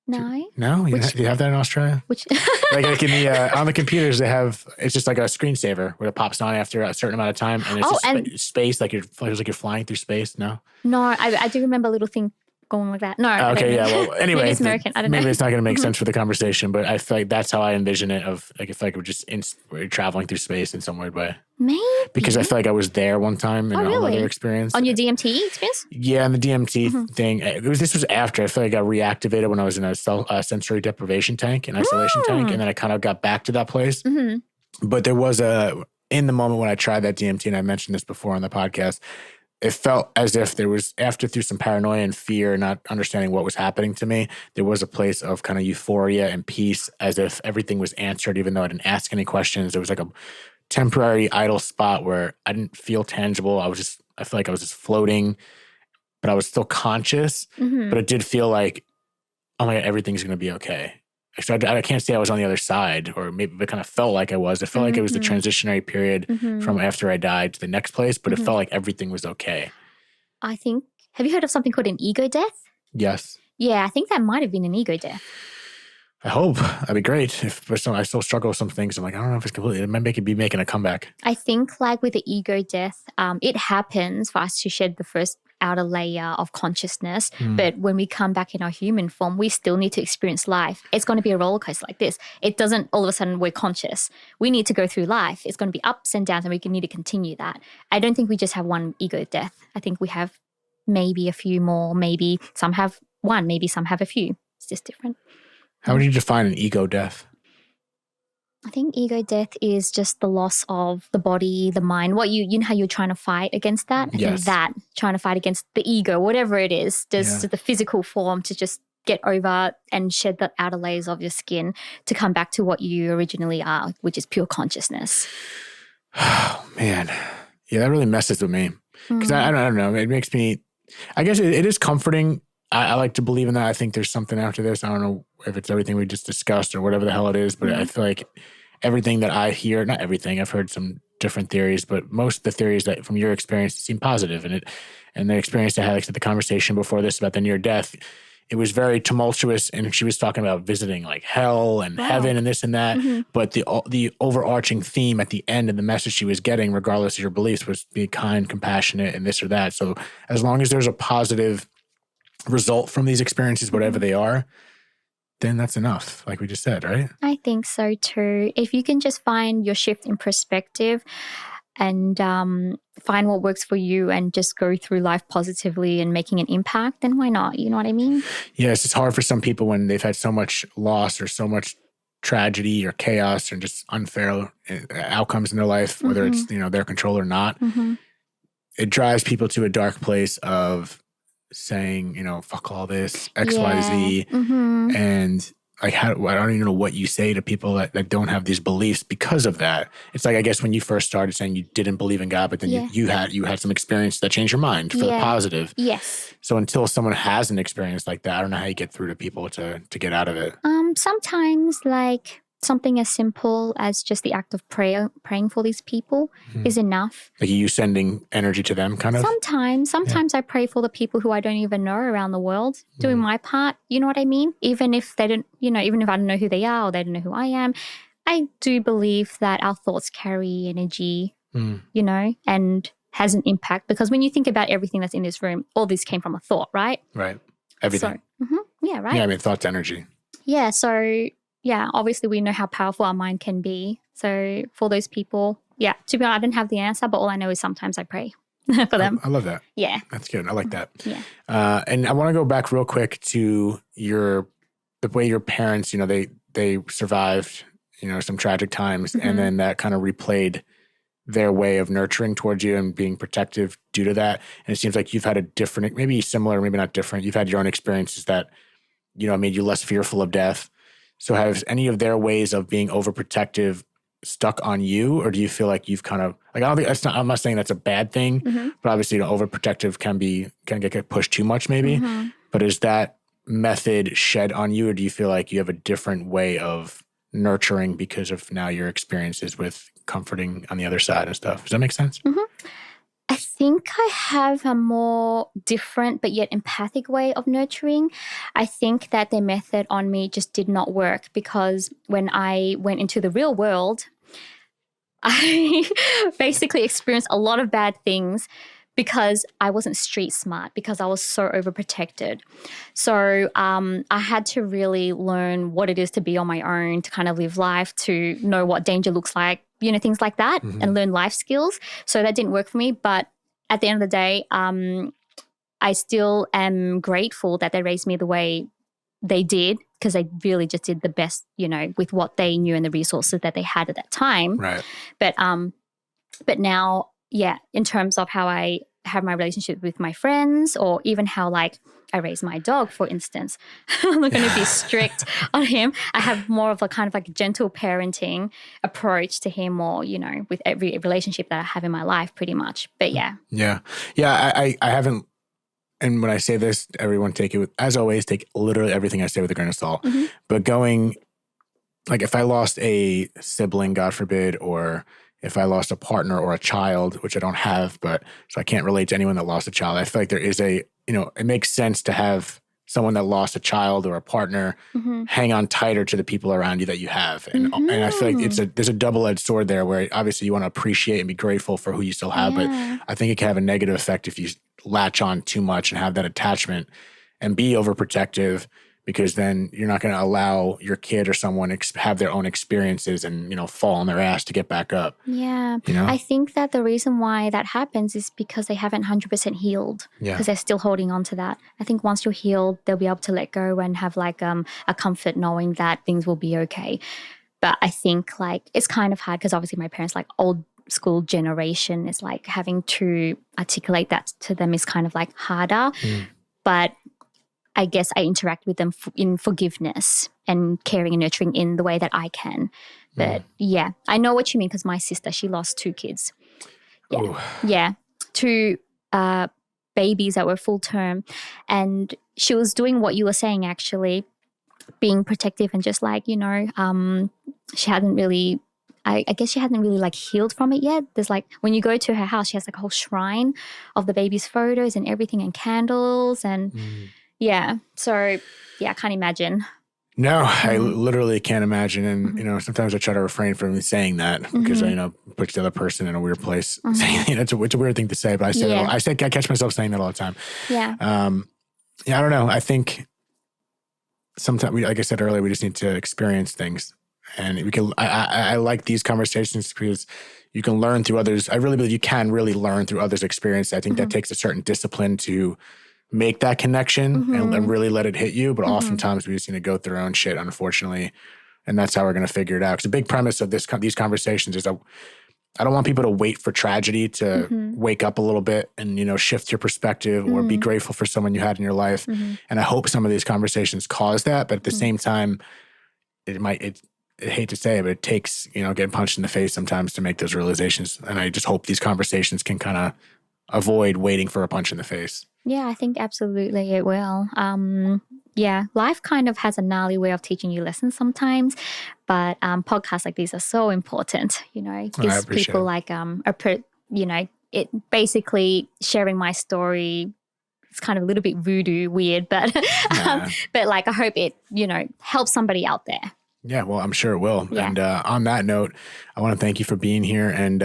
No. No? Do you have that in Australia? Which? like in the on the computers they have, it's just like a screensaver where it pops on after a certain amount of time and it's just space, like it feels like you're flying through space. No, I do remember a little thing going like that. No. Okay, yeah. Well, anyway, maybe it's American. I don't know. Maybe it's not going to make sense for the conversation, but I feel like that's how I envision it. Of like, I feel like we're traveling through space in some weird way. Maybe because I feel like I was there one time in another experience. On your DMT experience? Yeah, and the DMT thing. This was after. I feel like I got reactivated when I was in a sensory deprivation tank, an isolation tank, and then I kind of got back to that place. But there was in the moment when I tried that DMT, and I mentioned this before on the podcast, it felt as if there was, through some paranoia and fear, not understanding what was happening to me, there was a place of kind of euphoria and peace, as if everything was answered, even though I didn't ask any questions. There was like a temporary idle spot where I didn't feel tangible. I feel like I was just floating, but I was still conscious. But it did feel like, oh my God, everything's going to be okay. So I can't say I was on the other side, or maybe it kind of felt like I was. It felt like it was the transitionary period from after I died to the next place, but it felt like everything was okay. I think, have you heard of something called an ego death? Yes. Yeah, I think that might have been an ego death. I hope. That'd be great. I still struggle with some things. I'm like, I don't know if it's completely, it might be making a comeback. I think like with the ego death, it happens for us to shed the first outer layer of consciousness. But when we come back in our human form, we still need to experience life. It's going to be a roller coaster like this. It doesn't all of a sudden we're conscious. We need to go through life. It's going to be ups and downs, and we need to continue that. I don't think we just have one ego death. I think we have maybe a few more. Maybe some have one. Maybe some have a few. It's just different. How would you define an ego death? I think ego death is just the loss of the body, the mind. What you know how you're trying to fight against that? I think that, trying to fight against the ego, whatever it is, just the physical form to just get over and shed the outer layers of your skin to come back to what you originally are, which is pure consciousness. Oh, man. Yeah, that really messes with me. Because I don't know. It makes me, I guess it is comforting. I like to believe in that. I think there's something after this. I don't know if it's everything we just discussed or whatever the hell it is, but I feel like everything that I hear, not everything, I've heard some different theories, but most of the theories that from your experience seem positive. And the experience I had, like the conversation before this about the near death, it was very tumultuous, and she was talking about visiting like hell and heaven and this and that. But the overarching theme at the end and the message she was getting, regardless of your beliefs, was be kind, compassionate, and this or that. So as long as there's a positive result from these experiences, whatever they are, then that's enough, like we just said, right? I think so too. If you can just find your shift in perspective and find what works for you and just go through life positively and making an impact, then why not? You know what I mean? Yes, it's hard for some people when they've had so much loss or so much tragedy or chaos or just unfair outcomes in their life, whether it's, their control or not. It drives people to a dark place of saying, fuck all this, X, Y, Z. And like, I don't even know what you say to people that don't have these beliefs because of that. It's like, I guess when you first started saying you didn't believe in God, but then you had some experience that changed your mind for the positive. Yes. So until someone has an experience like that, I don't know how you get through to people to get out of it. Sometimes like something as simple as just the act of praying for these people is enough. Like you sending energy to them kind of? Sometimes I pray for the people who I don't even know around the world, doing my part, you know what I mean? Even if they don't, even if I don't know who they are or they don't know who I am, I do believe that our thoughts carry energy, and has an impact, because when you think about everything that's in this room, all this came from a thought, right? Right. Everything. So, yeah, right. Yeah, I mean, thought's energy. Yeah, so yeah, obviously we know how powerful our mind can be. So for those people, to be honest, I don't have the answer, but all I know is sometimes I pray for them. I love that. Yeah. That's good. I like that. Yeah. And I want to go back real quick to the way your parents, they survived, some tragic times, and then that kind of replayed their way of nurturing towards you and being protective due to that. And it seems like you've had a different, maybe similar, maybe not different. You've had your own experiences that, made you less fearful of death. So have any of their ways of being overprotective stuck on you, or do you feel like you've kind of like, I don't think I'm not saying that's a bad thing, but obviously overprotective can get pushed too much maybe. But is that method shed on you, or do you feel like you have a different way of nurturing because of now your experiences with comforting on the other side and stuff? Does that make sense? I think I have a more different but yet empathic way of nurturing. I think that their method on me just did not work, because when I went into the real world, I basically experienced a lot of bad things because I wasn't street smart, because I was so overprotected. So I had to really learn what it is to be on my own, to kind of live life, to know what danger looks like, things like that, and learn life skills. So that didn't work for me. But at the end of the day, I still am grateful that they raised me the way they did, because they really just did the best, with what they knew and the resources that they had at that time. Right. But now, in terms of how I have my relationship with my friends, or even how like I raise my dog, for instance, I'm not going to be strict on him. I have more of a kind of like a gentle parenting approach to him, or, with every relationship that I have in my life pretty much. But yeah. I haven't, and when I say this, everyone take it with, as always, take literally everything I say with a grain of salt. But going, like if I lost a sibling, God forbid, or if I lost a partner or a child, which I don't have, but so I can't relate to anyone that lost a child. I feel like there is it makes sense to have someone that lost a child or a partner hang on tighter to the people around you that you have. And I feel like there's a double-edged sword there, where obviously you want to appreciate and be grateful for who you still have. But I think it can have a negative effect if you latch on too much and have that attachment and be overprotective, because then you're not going to allow your kid or someone have their own experiences and, fall on their ass to get back up. Yeah. I think that the reason why that happens is because they haven't 100% healed, because they're still holding on to that. I think once you're healed, they'll be able to let go and have like a comfort knowing that things will be okay. But I think like it's kind of hard, because obviously my parents, like old school generation, is like having to articulate that to them is kind of like harder. But I guess I interact with them in forgiveness and caring and nurturing in the way that I can. But I know what you mean, because my sister, she lost 2 kids. Yeah. 2 babies that were full term. And she was doing what you were saying, actually, being protective and just like, she hadn't really, I guess she hadn't really like healed from it yet. There's like, when you go to her house, she has like a whole shrine of the baby's photos and everything, and candles and Yeah. So, yeah, I can't imagine. No, I literally can't imagine. And, you know, sometimes I try to refrain from saying that because I, you know, puts the other person in a weird place. Saying, you know, it's a weird thing to say, but I say, I catch myself saying that all the time. Yeah. Yeah, I don't know. I think sometimes, like I said earlier, we just need to experience things. And we can, I like these conversations because you can learn through others. I really believe you can really learn through others' experience. I think that takes a certain discipline to make that connection and really let it hit you. But oftentimes we just need to go through our own shit, unfortunately. And that's how we're going to figure it out. Because the big premise of these conversations is I don't want people to wait for tragedy to wake up a little bit and, you know, shift your perspective or be grateful for someone you had in your life. And I hope some of these conversations cause that. But at the same time, I hate to say it, but it takes, you know, getting punched in the face sometimes to make those realizations. And I just hope these conversations can kind of avoid waiting for a punch in the face. Yeah, I think absolutely it will. Yeah, life kind of has a gnarly way of teaching you lessons sometimes, but podcasts like these are so important. You know, it gives people like you know, it basically sharing my story. It's kind of a little bit voodoo weird, but but like I hope it, you know, helps somebody out there. Yeah, well, I'm sure it will. Yeah. And on that note, I want to thank you for being here. And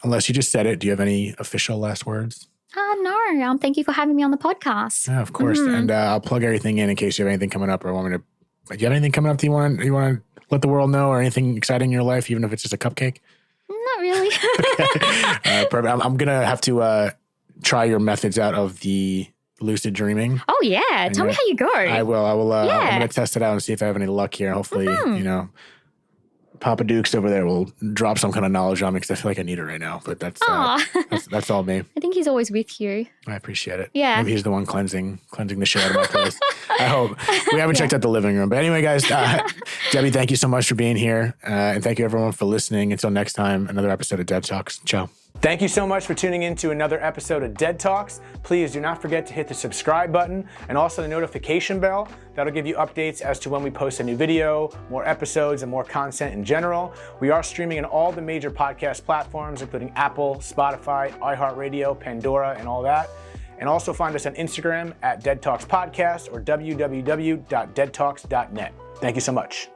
unless you just said it, do you have any official last words? No. Thank you for having me on the podcast. Yeah, of course. And I'll plug everything in case you have anything coming up or want me to. Do you have anything coming up that you want to let the world know or anything exciting in your life, even if it's just a cupcake? Not really. Okay. Perfect. I'm going to have to try your methods out of the lucid dreaming. Oh, yeah. Tell me how you go. I will. I'm going to test it out and see if I have any luck here. Hopefully, you know, Papa Dukes over there will drop some kind of knowledge on me because I feel like I need it right now. But that's all me. I think he's always with you. I appreciate it. Yeah. Maybe he's the one cleansing the shit out of my place. I hope. We haven't checked out the living room. But anyway, guys, Debbie, thank you so much for being here. And thank you everyone for listening. Until next time, another episode of Dead Talks. Ciao. Thank you so much for tuning in to another episode of Dead Talks. Please do not forget to hit the subscribe button and also the notification bell. That'll give you updates as to when we post a new video, more episodes, and more content in general. We are streaming on all the major podcast platforms, including Apple, Spotify, iHeartRadio, Pandora, and all that. And also find us on Instagram at Dead Talks Podcast or www.deadtalks.net. Thank you so much.